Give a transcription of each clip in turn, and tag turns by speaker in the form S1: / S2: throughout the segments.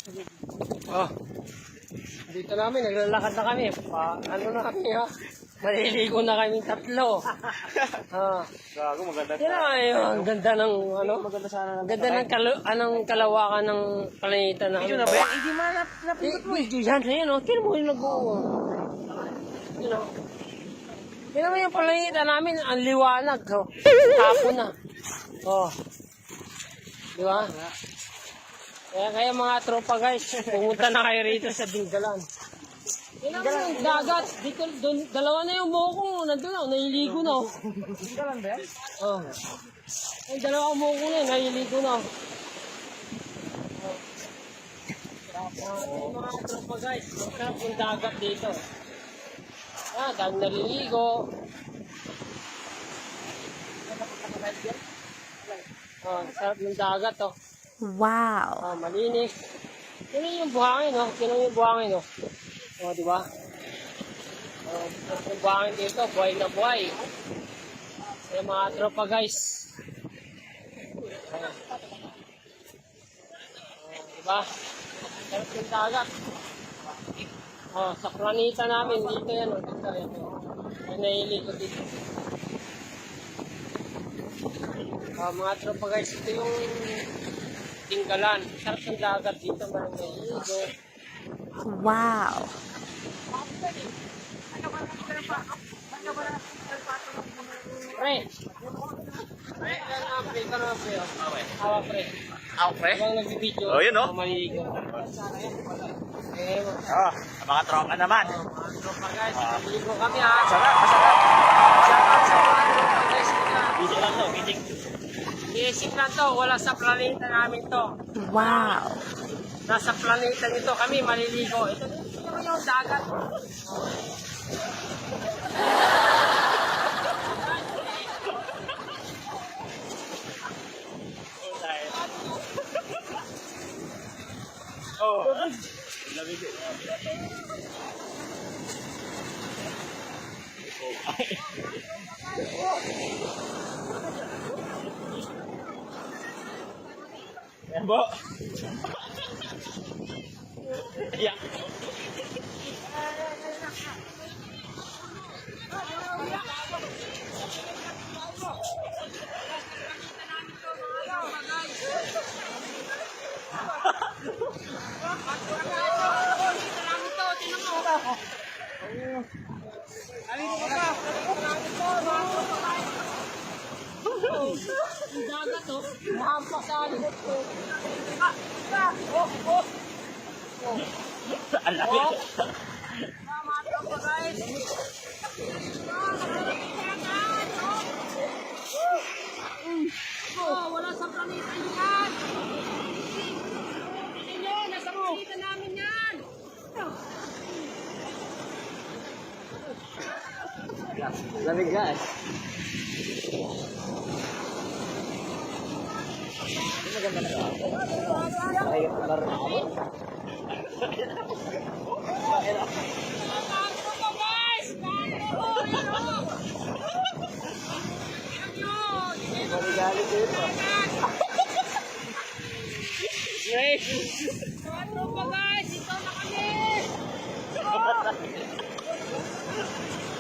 S1: Oh. Dito namin, naglalakad na kami. Ano na kami ha? Maliligo na kami tatlo.
S2: Gago, maganda.
S1: Ang ganda ng ano?
S2: Maganda sana.
S1: Ang ganda ng kalawakan ng planeta namin.
S2: Ito na ba yan? Hindi man napindot mo eh.
S1: Yan, yan, oh. Kaya mo yung nag-uo. You know. Kaya mo yung planeta namin, ang liwanag. Oh. Hapon na. Oh. Di ba? Kaya mga tropa guys, pumunta na kayo rito sa Dingalan. Yan naman yung dagat. Dito, doon, dalawa na yung buho ko. Nandun na, nahiligo na.
S2: Dingalan ba yan?
S1: Oh. Yung dalawa buho ko na, nahiligo na. Mga tropa guys, masarap yung dagat dito. Dahil naliligo. Sarap yung dagat oh.
S3: Wow.
S1: Malinis. Yun yung buhangin, no? Yun yung buhangin, no? O, di ba? Yung buhangin dito, buhay na buhay. Kaya mga tropa, guys. Di ba? Sarap yung dagat. Sa planeta namin, dito yan, o. Dito yan, o. May nahilig ko dito. Mga tropa, guys, ito yung Dingalan. Sarap ng dagat dito, marami ligo.
S3: Wow.
S1: Pre! Pre, ito na pre. Awa pre.
S2: Ako, pre?
S1: Habang nagbibideo,
S2: Oh, yun, no?
S1: maliligo.
S2: Mga tropa naman.
S1: Mga tropa guys, maliligo kami ha.
S2: Masarap, masarap.
S1: Shoutout sa mga tropa guys.
S2: Bisik lang to, bisik.
S1: Iisip lang to, wala sa planeta namin to.
S3: Wow.
S1: Nasa planeta nito kami maliligo. Ito yung dagat.
S2: Oh. Lamig. Bo. Ya.
S1: Yung dagat to, mahampak sa likod ko.
S2: Alam.
S1: Mga tropa guys. Wala sa planeta yan. Tingnan nyo, nasa planeta namin yan.
S2: Lamig guys. Maganda na ako. Ay, laro na ako. Marigali dito.
S1: Ano ba guys? Ito na kami!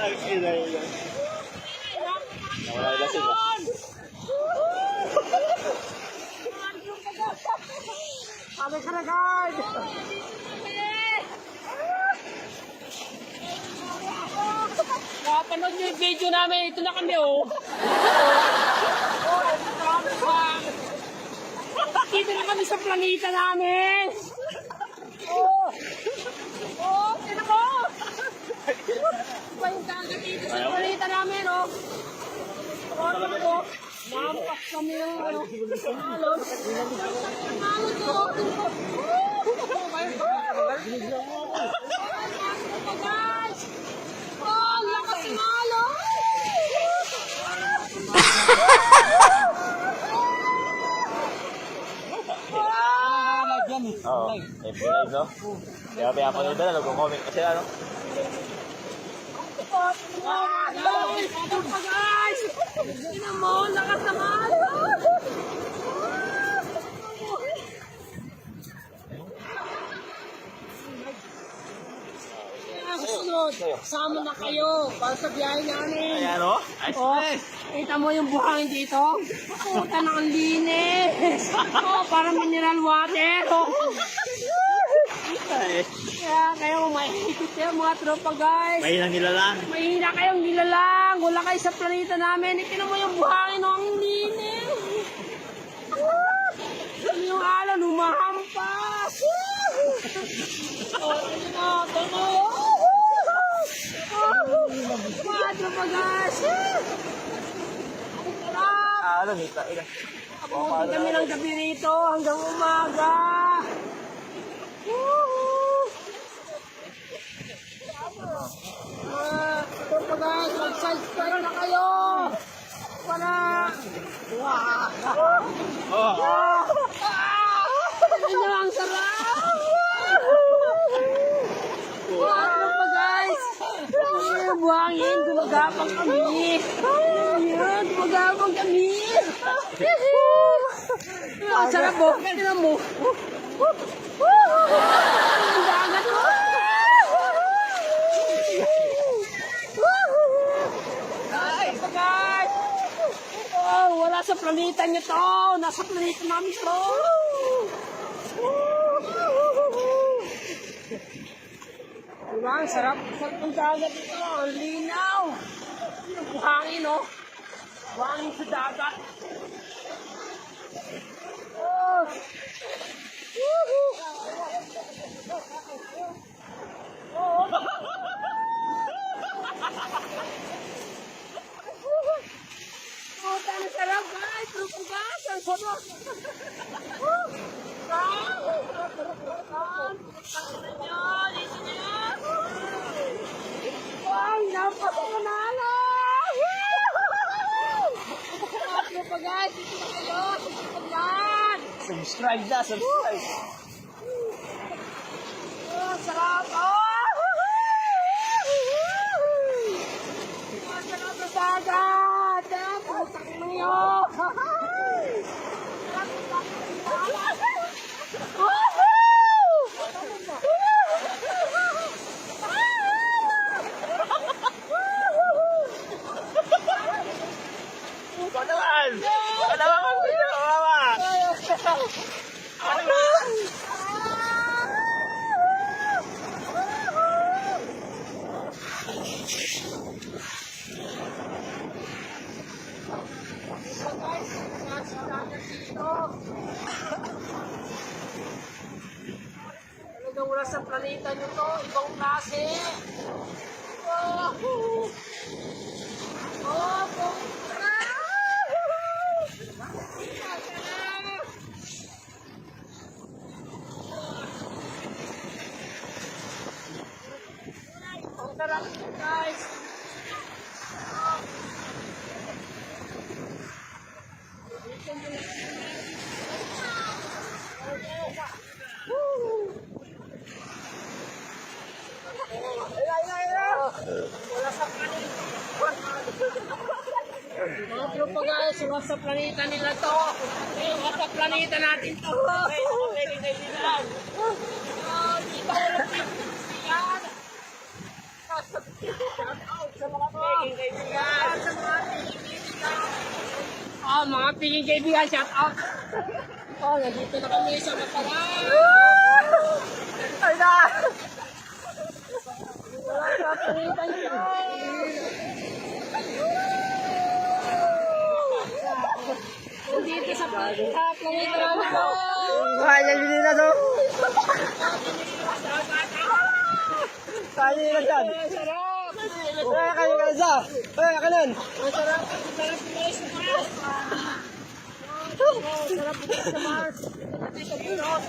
S2: Ay, yan. Nawala na sila.
S1: Kami ka na guys! Napanood nyo yung video namin. Ito na kami oh. Dito na kami sa planeta namin. Tignan mo. Iba yung dagat dito sa planeta namin oh. Mampak kami ng ano. Alon. Alon to. Guys! Oh, lakas ng alon!
S2: Oo, FB Live, no? Kaya may ako nito na, nag-comment kasi ano.
S1: Guys! Tingnan mo, lakas ng alon! susunod, sama na kayo para sa biyahe namin.
S2: Ayan o. Ice
S1: Oh,
S2: cream.
S1: kita mo yung buhangin dito? Puta na ang linis. Oh, parang mineral water. Oh.
S2: Ay,
S1: Kaya kayo mahihigit kayo mga tropa guys.
S2: Mahinang nila lang.
S1: Mahina kayong nilalang. Wala kayo sa planeta namin. Tingnan mo yung buhangin ng ang linis. Yung alon, humahampas. Oh, tingnan mo. Mga tropa guys. Ang sarap.
S2: Ano, Nita? Ina.
S1: Abuti kami ng gabi rito hanggang umaga. Ito pa guys, mag-subscribe na kayo. Para...
S2: Oh.
S1: Ano ang sarap. Ito pa guys. Ang buhangin, gumagapang kami. Ayan, gumagapang kami. Ang sarap po. Tignan mo. Ang dagat mo. Ay, guys. Oh, wala sa planeta nyo to. Nasa planeta namin to. Diba? Ang sarap. Sarap ng dagat ito. Ang linaw. Ang buhangin, oh. Buhangin sa dagat. Oh. Oh. Oh, tanong sarap guys. Lupang gas. Ang sarap. Ay, napakamanala. Lupang gas. Dito na kayo. Lupang gas.
S2: Subscribe na, subscribe.
S1: Oh, sarap. Oh! Ang sarap ng dagat. Ah, putang ina yun.
S2: Ikaw naman! Ikaw naman mag-video, mama! Ano ba?
S1: Talagang wala sa planeta nyo to, ibang klase. Ang sarap guys. Wala sa planeta. Mga tropa guys, wala sa planeta nila to. Wala sa planeta natin to. Dito wala yan. Sa mga piging kaibigan. Sa mga piging kaibigan. Oh, mga piging kaibigan, shout out. Oh, nandito na kami sa Mapalang. Ay na! Wala sa planeta nyo. Nandito sa planeta namin to.
S2: Kaya yun na to. Kaya yun na dyan.
S1: Sarap!
S2: Kaya kayo ka na dyan. Kaya ka nun.
S1: Ang sarap! Ang sarap guys! Sarap guys sa Mars! Dito Pinos!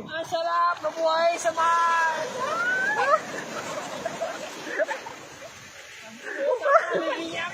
S1: Ang sarap! Mabuhay sa Mars! Umiiyak